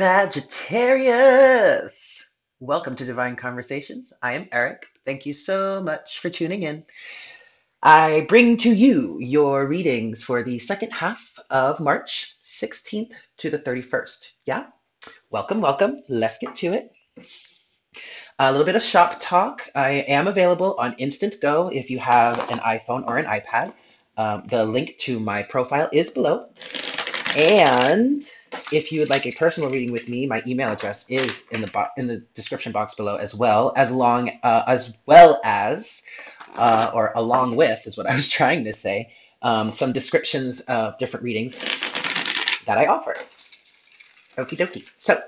Sagittarius! Welcome to Divine Conversations. I am Eric. Thank you so much for tuning in. I bring to you your readings for the second half of March 16th to the 31st. Yeah? Welcome, welcome. Let's get to it. A little bit of shop talk. I am available on Instant Go if you have an iPhone or an iPad. The link to my profile is below. And if you would like a personal reading with me, my email address is in the description box below or along with is what I was trying to say, some descriptions of different readings that I offer. Okie dokie. So,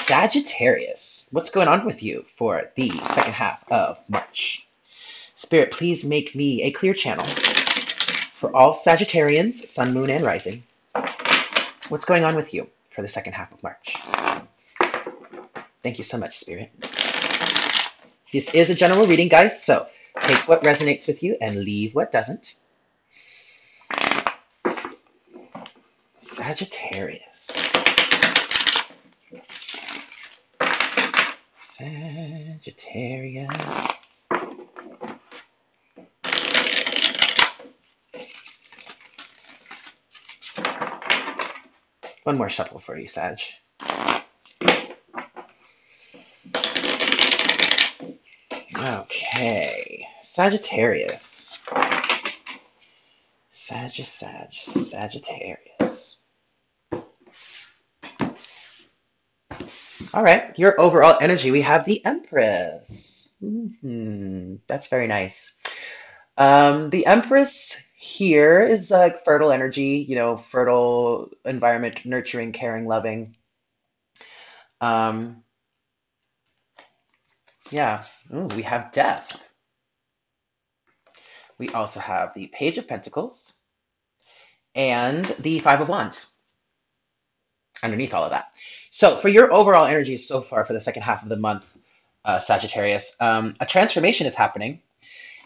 Sagittarius, what's going on with you for the second half of March? Spirit, please make me a clear channel for all Sagittarians, Sun, Moon, and Rising. What's going on with you for the second half of March? Thank you so much, Spirit. This is a general reading, guys, so take what resonates with you and leave what doesn't. Sagittarius. Sagittarius. One more shuffle for you, Sag. Okay, Sagittarius. Sagittarius. All right, your overall energy, we have the Empress. That's very nice. The Empress here is like fertile energy, fertile environment, nurturing, caring, loving. Yeah. Ooh, we have Death. We also have the Page of Pentacles and the Five of Wands underneath all of that. So for your overall energy so far for the second half of the month, Sagittarius, a transformation is happening,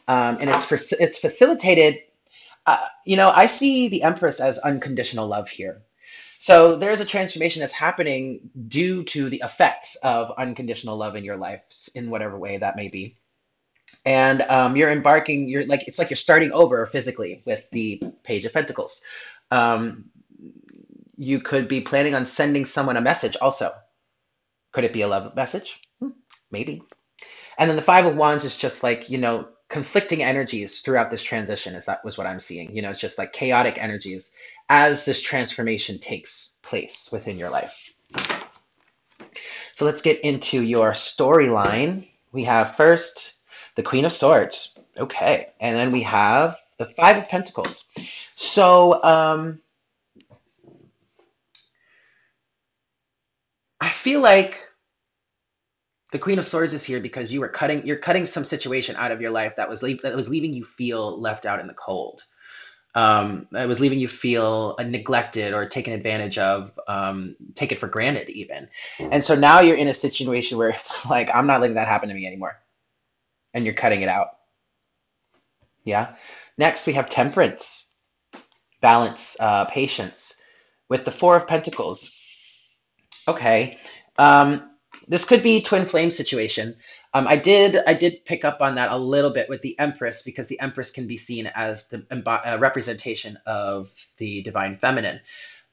and it's facilitated. I see the Empress as unconditional love here. So there's a transformation that's happening due to the effects of unconditional love in your life, in whatever way that may be. And it's like you're starting over physically with the Page of Pentacles. You could be planning on sending someone a message also. Could it be a love message? Maybe. And then the Five of Wands is just like, conflicting energies throughout this transition was what I'm seeing. It's just like chaotic energies as this transformation takes place within your life. So let's get into your storyline. We have first the Queen of Swords. Okay. And then we have the Five of Pentacles. So I feel like the Queen of Swords is here because you're cutting some situation out of your life that was leaving you feel left out in the cold. That was leaving you feel neglected or taken advantage of, taken for granted even. And so now you're in a situation where it's like, I'm not letting that happen to me anymore. And you're cutting it out. Yeah. Next, we have Temperance, balance, patience, with the Four of Pentacles. Okay. This could be twin flame situation. I did pick up on that a little bit with the Empress because the Empress can be seen as the representation of the divine feminine.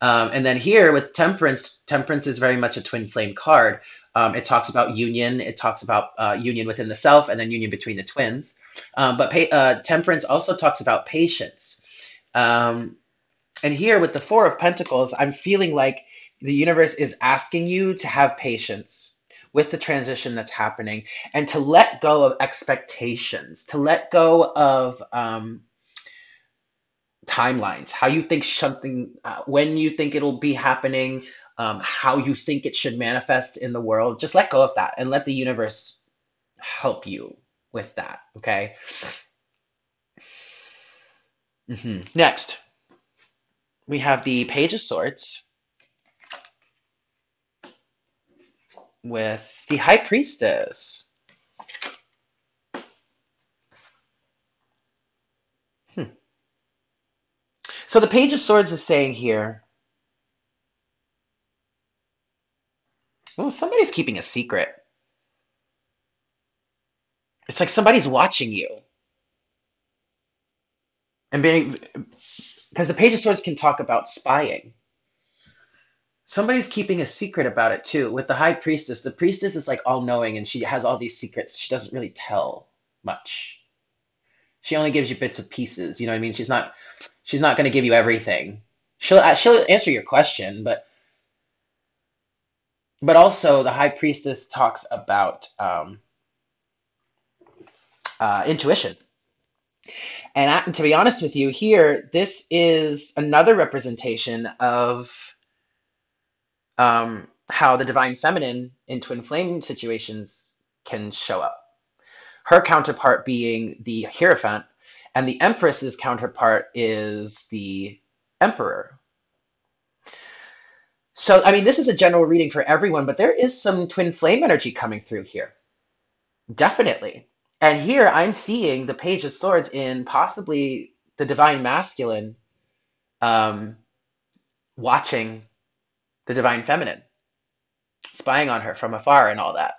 And then here with Temperance, Temperance is very much a twin flame card. It talks about union. It talks about union within the self and then union between the twins. But Temperance also talks about patience. And here with the Four of Pentacles, I'm feeling like the universe is asking you to have patience with the transition that's happening and to let go of expectations, to let go of timelines, how you think something, when you think it'll be happening, how you think it should manifest in the world. Just let go of that and let the universe help you with that, okay? Next, we have the Page of Swords with the High Priestess. So the Page of Swords is saying here, Oh, somebody's keeping a secret. It's like somebody's watching you and being, because the Page of Swords can talk about spying. Somebody's keeping a secret about it too. With the High Priestess, the priestess is like all knowing and she has all these secrets. She doesn't really tell much. She only gives you bits of pieces. You know what I mean? She's not going to give you everything. She'll answer your question, but also the High Priestess talks about intuition. And to be honest with you, here this is another representation of how the divine feminine in twin flame situations can show up. Her counterpart being the Hierophant, and the Empress's counterpart is the Emperor. So, I mean, this is a general reading for everyone, but there is some twin flame energy coming through here. Definitely. And here I'm seeing the Page of Swords in possibly the divine masculine um, watching the divine feminine, spying on her from afar and all that.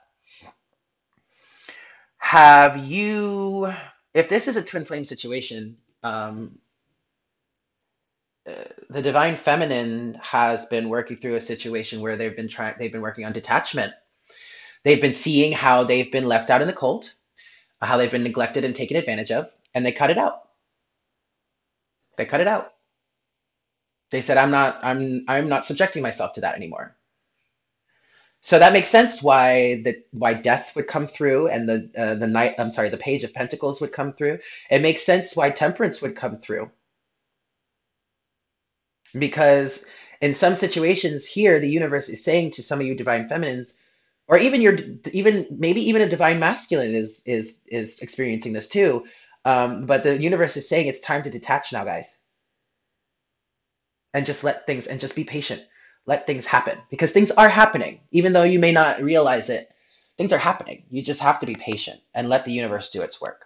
Have you, if this is a twin flame situation, the divine feminine has been working through a situation where they've been working on detachment. They've been seeing how they've been left out in the cold, how they've been neglected and taken advantage of, and they cut it out. They cut it out. They said, I'm not subjecting myself to that anymore. So that makes sense why death would come through and the knight, I'm sorry, the Page of Pentacles would come through. It makes sense why temperance would come through because in some situations here the universe is saying to some of you divine feminines, or even maybe even a divine masculine is experiencing this too. But the universe is saying it's time to detach now, guys, and just let things and just be patient. Let things happen because things are happening, even though you may not realize it. Things are happening. You just have to be patient and let the universe do its work.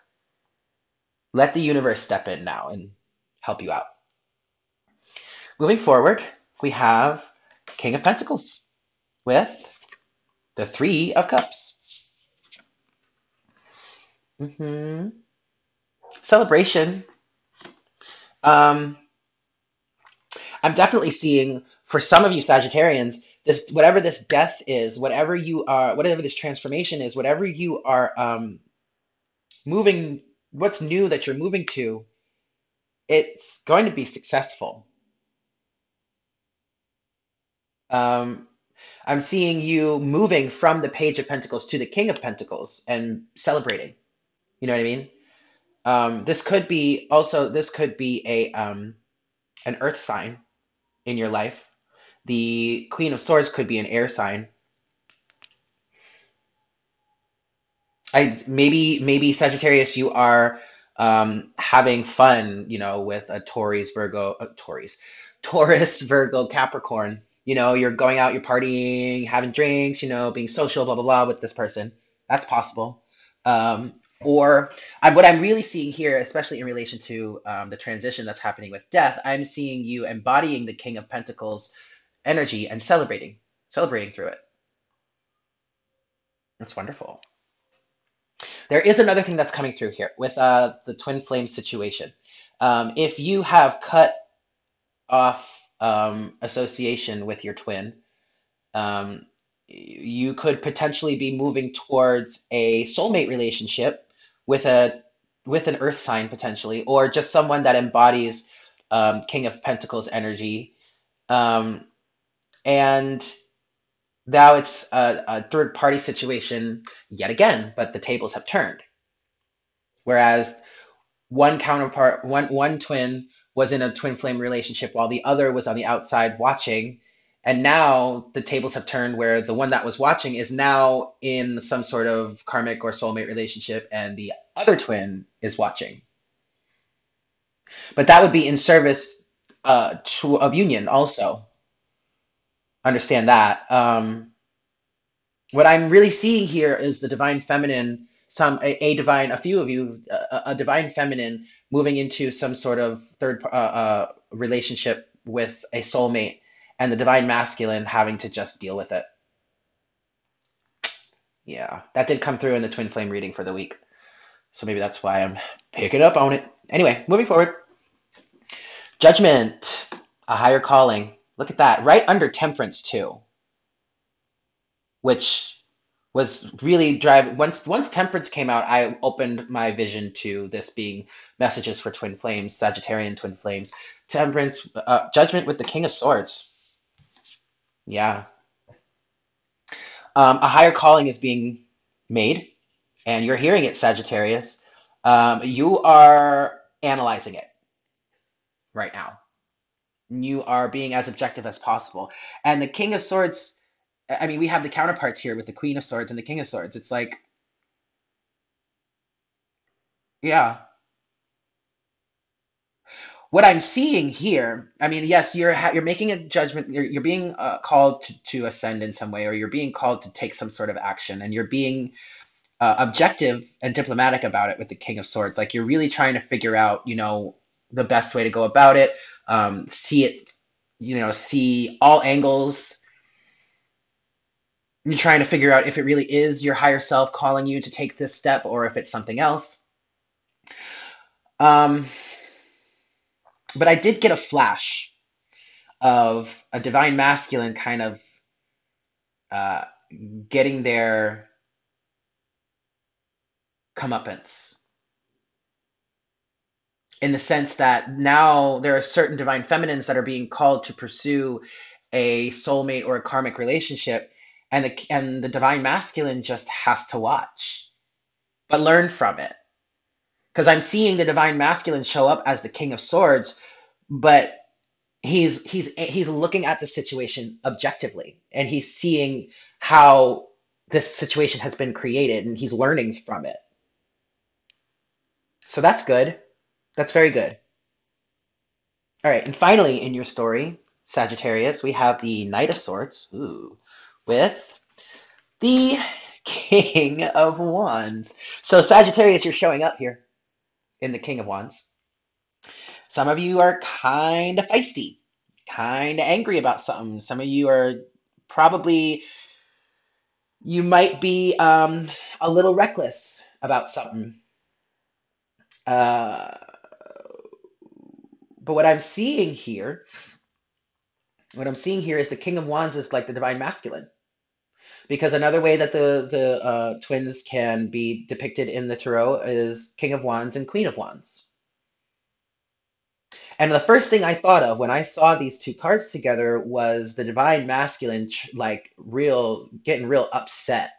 Let the universe step in now and help you out. Moving forward, we have King of Pentacles with the Three of Cups. Celebration. Um, I'm definitely seeing for some of you Sagittarians, this whatever this death is, whatever you are, whatever this transformation is, whatever you are moving, what's new that you're moving to, it's going to be successful. Um, I'm seeing you moving from the Page of Pentacles to the King of Pentacles and celebrating. You know what I mean? This could be a an earth sign in your life. The Queen of Swords could be an air sign. Maybe Sagittarius, you are having fun, with a Taurus, Virgo, Capricorn. You're going out, you're partying, having drinks, being social, blah blah blah with this person. That's possible. Or what I'm really seeing here, especially in relation to the transition that's happening with death, I'm seeing you embodying the King of Pentacles energy and celebrating through it. That's wonderful. There is another thing that's coming through here with the twin flame situation. If you have cut off association with your twin, um, you could potentially be moving towards a soulmate relationship with an earth sign potentially, or just someone that embodies King of Pentacles energy. Um, and now it's a third party situation yet again, but the tables have turned. Whereas one twin was in a twin flame relationship while the other was on the outside watching. And now the tables have turned where the one that was watching is now in some sort of karmic or soulmate relationship and the other twin is watching. But that would be in service of union also. Understand that. What I'm really seeing here is the divine feminine, a few of you, a divine feminine moving into some sort of third relationship with a soulmate, and the divine masculine having to just deal with it. Yeah, that did come through in the twin flame reading for the week. So maybe that's why I'm picking up on it. Anyway, moving forward. Judgment, a higher calling. Look at that. Right under temperance too, which was really driving. Once temperance came out, I opened my vision to this being messages for twin flames, Sagittarian twin flames. Temperance, judgment with the King of Swords. Yeah. A higher calling is being made, and you're hearing it, Sagittarius. You are analyzing it right now. You are being as objective as possible. And the King of Swords, I mean, we have the counterparts here with the Queen of Swords and the King of Swords. It's like, yeah. What I'm seeing here, I mean, yes, you're making a judgment. You're being called to ascend in some way, or you're being called to take some sort of action, and you're being objective and diplomatic about it with the King of Swords. Like you're really trying to figure out, the best way to go about it. See it, see all angles. You're trying to figure out if it really is your higher self calling you to take this step, or if it's something else. Um, but I did get a flash of a divine masculine kind of uh, getting their comeuppance, in the sense that now there are certain divine feminines that are being called to pursue a soulmate or a karmic relationship, and the divine masculine just has to watch but learn from it, because I'm seeing the divine masculine show up as the King of Swords, but he's looking at the situation objectively, and he's seeing how this situation has been created, and he's learning from it. So that's good. That's very good. All right, and finally in your story, Sagittarius, we have the Knight of Swords, ooh, with the King of Wands. So Sagittarius, you're showing up here in the King of Wands. Some of you are kind of feisty, kind of angry about something. Some of you are probably, you might be a little reckless about something. Uh, but what I'm seeing here is the King of Wands is like the divine masculine. Because another way that the twins can be depicted in the tarot is King of Wands and Queen of Wands. And the first thing I thought of when I saw these two cards together was the divine masculine, like getting real upset,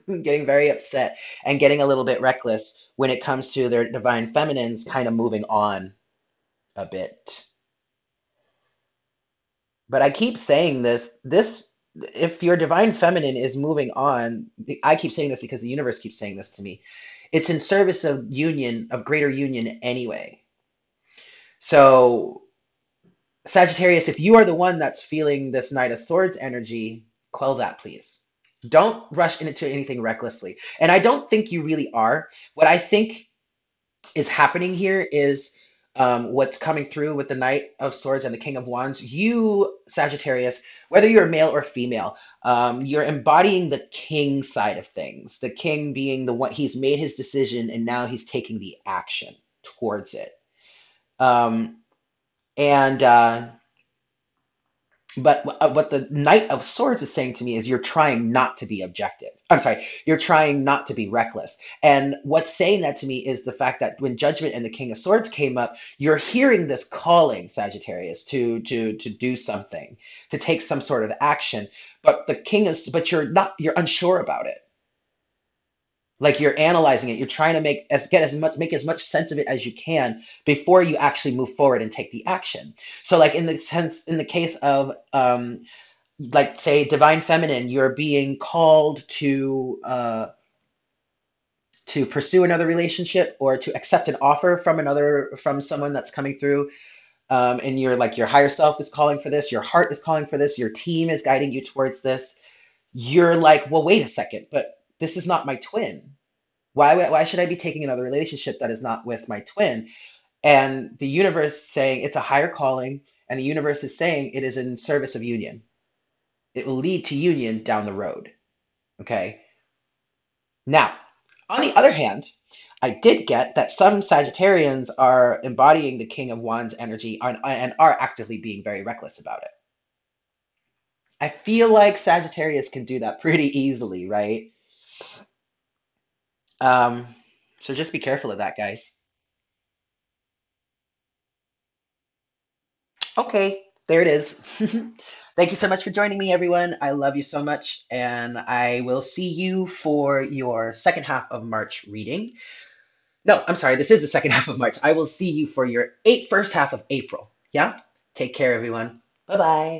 getting very upset, and getting a little bit reckless when it comes to their divine feminines kind of moving on a bit. But I keep saying this, if your divine feminine is moving on, I keep saying this because the universe keeps saying this to me. It's in service of union, of greater union anyway. So, Sagittarius, if you are the one that's feeling this Knight of Swords energy, quell that, please. Don't rush into anything recklessly. And I don't think you really are. What I think is happening here is what's coming through with the Knight of Swords and the King of Wands. You, Sagittarius, whether you're male or female, you're embodying the king side of things. The king being the one, he's made his decision and now he's taking the action towards it. Um, and But what the Knight of Swords is saying to me is you're trying not to be objective. I'm sorry, you're trying not to be reckless. And what's saying that to me is the fact that when Judgment and the King of Swords came up, you're hearing this calling, Sagittarius, to do something, to take some sort of action. But you're unsure about it. Like you're analyzing it, you're trying to make as much sense of it as you can before you actually move forward and take the action. So like in the case of like say divine feminine, you're being called to pursue another relationship or to accept an offer from someone that's coming through, and you're like your higher self is calling for this, your heart is calling for this, your team is guiding you towards this. You're like, well, wait a second, but this is not my twin. Why should I be taking another relationship that is not with my twin? And the universe saying it's a higher calling, and the universe is saying it is in service of union. It will lead to union down the road. Okay. Now, on the other hand, I did get that some Sagittarians are embodying the King of Wands energy and are actively being very reckless about it. I feel like Sagittarius can do that pretty easily, right? Um, so just be careful of that, guys. Okay, there it is. Thank you so much for joining me, everyone. I love you so much, and I will see you for your second half of March reading. No, I'm sorry, this is the second half of March. I will see you for your first half of April. Yeah? Take care, everyone. Bye bye.